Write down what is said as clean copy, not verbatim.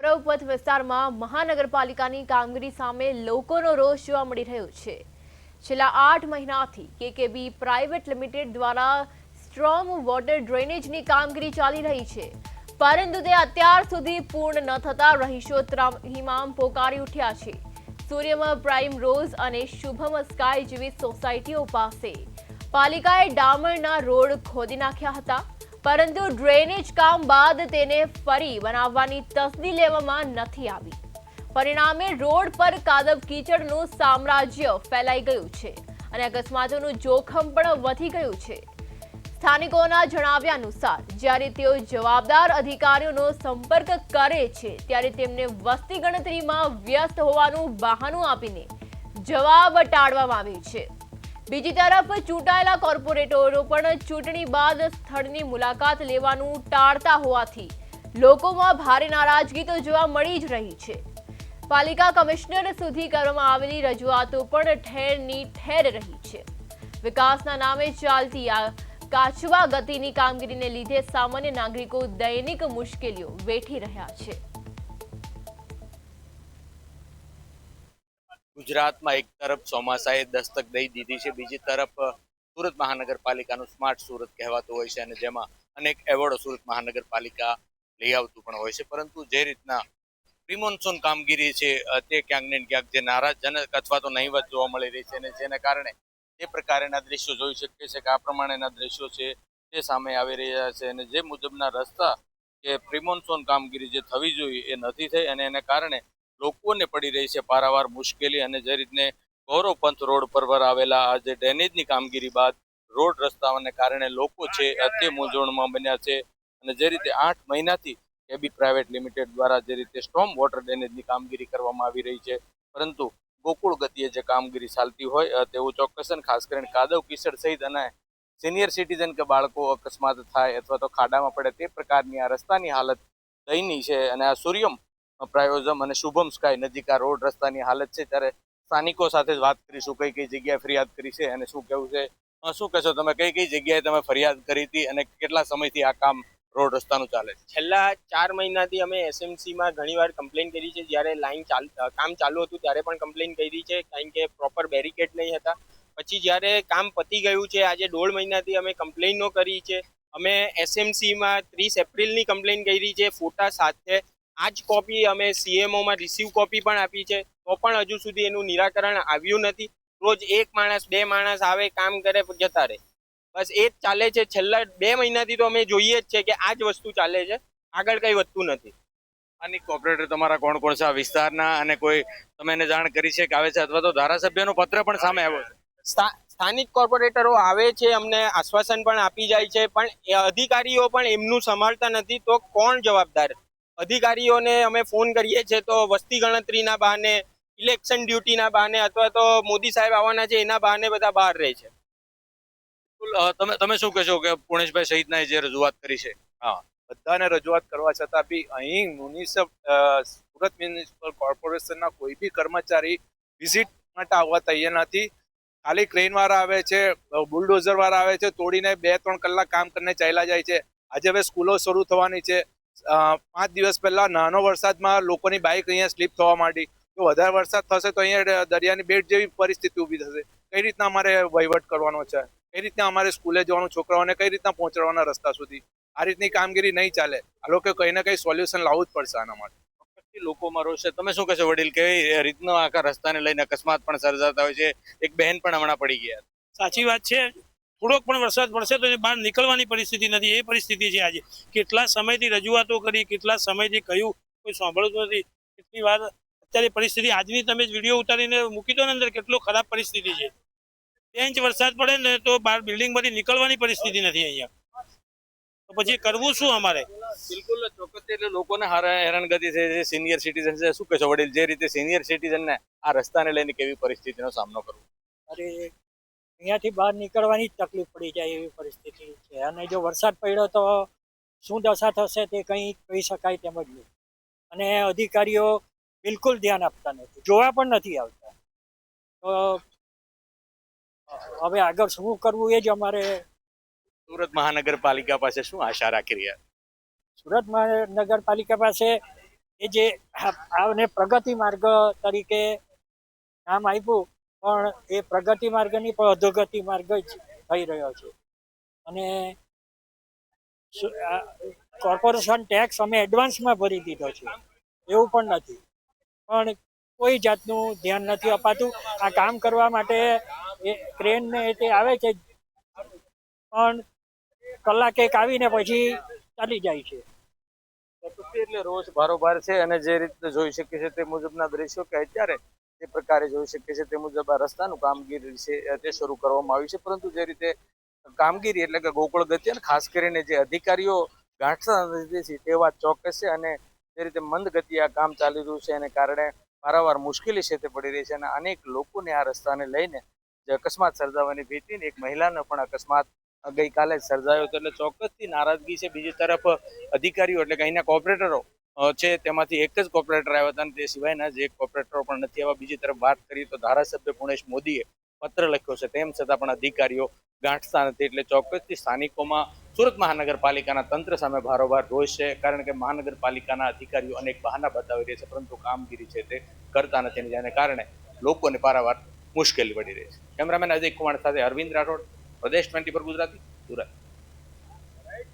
પ્રવપથ વિસ્તારમાં મહાનગરપાલિકાની કામગીરી સામે લોકોનો રોષ જોવા મળી રહ્યો છે। છેલ્લા 8 મહિનાથી કેકેબી પ્રાઇવેટ લિમિટેડ દ્વારા સ્ટ્રોમ વોટર ડ્રેનેજની કામગીરી ચાલી રહી છે, પરંતુ તે અત્યાર સુધી પૂર્ણ ન થતા રહીશો ત્રાહિમામ પોકારી ઉઠ્યા છે। સૂર્યમ પ્રાઇમ રોઝ અને શુભમ સ્કાય જેવી સોસાયટીઓ પાસે પાલિકાએ ડામરના રોડ ખોદી નાખ્યા હતા, પરંતુ ડ્રેનેજ કામ બાદ તેને ફરી બનાવવાની તસદી લેવામાં નથી આવી। પરિણામે રોડ પર કાદવ કીચડનું સામ્રાજ્ય ફેલાઈ ગયું છે અને અકસ્માતોનું જોખમ પણ વધી ગયું છે। સ્થાનિકોના જણાવ્યા અનુસાર જ્યારે તેઓ જવાબદાર અધિકારીઓનો સંપર્ક કરે છે ત્યારે તેમને વસ્તી ગણતરીમાં વ્યસ્ત હોવાનું બહાનું આપીને જવાબ ટાળવામાં આવે છે। બીજી તરફ ચૂંટાયેલા કોર્પોરેટરો પણ ચૂંટણી બાદ સ્થળની મુલાકાત લેવાનું ટાળતા હોવાથી લોકોમાં ભારે નારાજગી તો જોવા મળી જ રહી છે। પાલિકા કમિશનર સુધી કરવામાં આવેલી રજૂઆતો પણ ઠેરની ઠેર રહી છે। વિકાસના નામે ચાલતી આ કાચવા ગતિની કામગીરીને લીધે સામાન્ય નાગરિકો દૈનિક મુશ્કેલીઓ વેઠી રહ્યા છે। ગુજરાતમાં એક તરફ ચોમાસાએ દસ્તક દઈ દીધી છે, બીજી તરફ સુરત મહાનગરપાલિકાનું સ્માર્ટ સુરત કહેવાતું હોય છે અને જેમાં અનેક એવોર્ડો સુરત મહાનગરપાલિકા લઈ આવતું પણ હોય છે, પરંતુ જે રીતના પ્રિમોન્સૂન કામગીરી છે તે ક્યાંક ને ક્યાંક જે નારાજજનક અથવા તો નહીવત જોવા મળી રહી છે અને જેને કારણે જે પ્રકારના દ્રશ્યો જોઈ શકીએ છીએ કે આ પ્રમાણેના દ્રશ્યો છે તે સામે આવી રહ્યા છે અને જે મુજબના રસ્તા કે પ્રિમોન્સૂન કામગીરી જે થવી જોઈએ એ નથી થઈ અને એને કારણે લોકોને પડી રહી છે પારાવાર મુશ્કેલી। અને જે રીતને ગૌરવ પંથ રોડ પર આવેલા આ જે ડ્રેનેજની કામગીરી બાદ રોડ રસ્તાઓને કારણે લોકો છે અતિ મૂંઝવણમાં બન્યા છે અને જે રીતે 8 મહિનાથી કેબી પ્રાઇવેટ લિમિટેડ દ્વારા જે રીતે સ્ટોર્મ વોટર ડ્રેનેજની કામગીરી કરવામાં આવી રહી છે, પરંતુ ગોકુળ ગતિએ જે કામગીરી ચાલતી હોય તેવું ચોક્કસ ખાસ કરીને કાદવ કિચડ સહિત અને સિનિયર સિટીઝન કે બાળકો અકસ્માત થાય અથવા તો ખાડામાં પડે તે પ્રકારની આ રસ્તાની હાલત દયનીય છે અને આ સૂર્યમ પ્રાયોઝમ અને શુભમ સ્કાય નજીક આ રોડ રસ્તાની હાલત છે। ત્યારે સ્થાનિકો સાથે વાત કરીશું કઈ કઈ જગ્યાએ ફરિયાદ કરી છે અને શું કેવું છે। શું કહેશો તમે, કઈ કઈ જગ્યાએ તમે ફરિયાદ કરી હતી અને કેટલા સમયથી આ કામ રોડ રસ્તાનું ચાલે છે? છેલ્લા 4 મહિનાથી અમે એસએમસીમાં ઘણીવાર કમ્પ્લેન કરી છે। જ્યારે કામ ચાલુ હતું ત્યારે પણ કમ્પ્લેન કરી છે, કારણ કે પ્રોપર બેરિકેડ નહીં હતા। પછી જ્યારે કામ પતી ગયું છે, આજે 1.5 મહિનાથી અમે કમ્પ્લેનો કરી છે। અમે એસએમસીમાં 30 એપ્રિલની કમ્પ્લેન કરી છે, ફોટા સાથે। આ જ કોપી અમે સીએમઓમાં રિસીવ કોપી પણ આપી છે, તો પણ હજુ સુધી એનું નિરાકરણ આવ્યું નથી। રોજ 1 માણસ 2 માણસ આવે, કામ કરે, જતા રહે, બસ એ જ ચાલે છે। છેલ્લા 2 મહિનાથી તો અમે જોઈએ જ છે કે આ જ વસ્તુ ચાલે છે, આગળ કંઈ વધતું નથી। આની કોર્પોરેટર તમારા કોણ કોણ છે આ વિસ્તારના અને કોઈ તમે એને જાણ કરી છે કે આવે છે અથવા તો ધારાસભ્યનો પત્ર પણ સામે આવ્યો છે? સ્થાનિક કોર્પોરેટરો આવે છે, અમને આશ્વાસન પણ આપી જાય છે, પણ એ અધિકારીઓ પણ એમનું સંભાળતા નથી, તો કોણ જવાબદાર? અધિકારીઓને અમે ફોન કરીએ છીએ તો વસ્તી ગણતરીના બહાને, ઇલેક્શન ડ્યુટીના બહાને અથવા તો મોદી સાહેબ આવવાના છે એના બહાને બધા બહાર રહે છે। તમે શું કહેશો કે પુણેશભાઈ સહિતના જે રજૂઆત કરી છે? હા, બધાને રજૂઆત કરવા છતાં બી અહીં સુરત મ્યુનિસિપલ કોર્પોરેશનના કોઈ બી કર્મચારી વિઝિટ માટે આવવા તૈયાર નથી। ખાલી ક્રેન વાળા આવે છે, બુલડોઝર વાળા આવે છે, તોડીને 2-3 કલાક કામ કરીને ચાલ્યા જાય છે। આજે હવે સ્કૂલો શરૂ થવાની છે, 5 દિવસ પહેલા નાનો વરસાદમાં લોકોની બાઇક અહીંયા સ્લીપ થવા માંડી, તો વધારે વરસાદ થશે તો અહીંયા દરિયાની બેટ જેવી પરિસ્થિતિ ઊભી થશે। કઈ રીતના અમારે વહીવટ કરવાનો છે? કઈ રીતના અમારે સ્કૂલે જવાનું, છોકરાઓને કઈ રીતના પહોંચાડવાના રસ્તા સુધી? આ રીતની કામગીરી નહીં ચાલે। આ લોકો કઈ ને કઈ સોલ્યુશન લાવવું જ પડશે આના માટે। લોકોમાં રોષ છે, તમે શું કહેશો વડીલ, કેવી રીતનો આખા રસ્તાને લઈને અકસ્માત પણ સર્જાતા હોય છે? એક બહેન પણ હમણાં પડી ગયા। સાચી વાત છે, થોડોક પણ વરસાદ પડશે તો બહાર નીકળવાની પરિસ્થિતિ નથી, એ પરિસ્થિતિ છે આજે। કેટલા સમયથી રજૂઆતો કરી, કેટલા સમયથી કહ્યું, કોઈ સાંભળતું નથી। કેટલી વાર અત્યારે પરિસ્થિતિ આજની તમે વિડીયો ઉતારીને મૂકી દો ને અંદર, કેટલો ખરાબ પરિસ્થિતિ છે। 2 ઇંચ વરસાદ પડે ને તો બહાર બિલ્ડિંગમાંથી નીકળવાની પરિસ્થિતિ નથી અહીંયા, તો પછી કરવું શું અમારે? બિલકુલ ચોક્કસ, એટલે લોકોને હેરાનગતિ છે, જે સિનિયર સિટીઝન છે, શું કહેશો વડીલ, જે રીતે સિનિયર સિટીઝનને આ રસ્તાને લઈને કેવી પરિસ્થિતિનો સામનો કરવો? અરે અહીંયાથી બહાર નીકળવાની જ તકલીફ પડી જાય એવી પરિસ્થિતિ છે, અને જો વરસાદ પડ્યો તો શું દશા થશે તે કંઈ કહી શકાય તેમ જ નહીં। અને અધિકારીઓ બિલકુલ ધ્યાન આપતા નથી, જોવા પણ નથી આવતા। તો હવે આગળ શું કરવું એ જ અમારે। સુરત મહાનગરપાલિકા પાસે શું આશા રાખી રહ્યા? સુરત મહાનગરપાલિકા પાસે એ જે આને પ્રગતિ માર્ગ તરીકે નામ આપ્યું, પણ એ પ્રગતિ માર્ગની પણ અધોગતિ માર્ગ જ થઈ રહ્યો છે. અને કોર્પોરેશન ટેક્સ અમે એડવાન્સમાં ભરી દીધો છે, એવું પણ નથી, પણ કોઈ જાતનું ધ્યાન નથી અપાતું. આ કામ કરવા માટે એ ક્રેન ને તે આવે છે, પણ કલાક એક આવીને પછી ચાલી જાય છે. એટલે રોજ બારોબાર છે અને જે રીતે જોઈ શકીએ છે તે મુજબના દ્રશ્યો કે અત્યારે જે પ્રકારે જોઈ શકીએ છે તે મુજબ આ રસ્તાનું કામગીરી છે તે શરૂ કરવામાં આવી છે, પરંતુ જે રીતે કામગીરી એટલે કે ગોકળ ગતિ અને ખાસ કરીને જે અધિકારીઓ ગાંઠતા નથી તે વાત ચોક્કસ છે. અને જે રીતે મંદ ગતિ આ કામ ચાલી રહ્યું છે એને કારણે વારંવાર મુશ્કેલી છે તે પડી રહી છે અને અનેક લોકોને આ રસ્તાને લઈને જે અકસ્માત સર્જાવાની ભીતિ ને એક મહિલાનો પણ અકસ્માત ગઈકાલે જ સર્જાયો હતો, એટલે ચોક્કસથી નારાજગી છે. બીજી તરફ અધિકારીઓ એટલે કે અહીંના કોર્પોરેટરો છે તેમાંથી એક જ કોર્પોરેટર આવ્યા હતા અને તે સિવાયના જે કોર્પોરેટરો પણ નથી આવ્યા. બીજી તરફ વાત કરીએ તો ધારાસભ્ય પુણેશ મોદીએ પત્ર લખ્યો છે, તેમ છતાં પણ અધિકારીઓ ગાંઠતા નથી, એટલે ચોક્કસથી સ્થાનિકોમાં સુરત મહાનગરપાલિકાના તંત્ર સામે ભારોભાર રોષ છે, કારણ કે મહાનગરપાલિકાના અધિકારીઓ અનેક બહાના બતાવી રહ્યા છે પરંતુ કામગીરી છે તે કરતા નથી, જેને કારણે લોકોને પારાવાર મુશ્કેલી પડી રહી છે. કેમેરામેન અજય કુમાર સાથે અરવિંદ રાઠોડ, પ્રદેશ 24 ગુજરાતી, સુરત.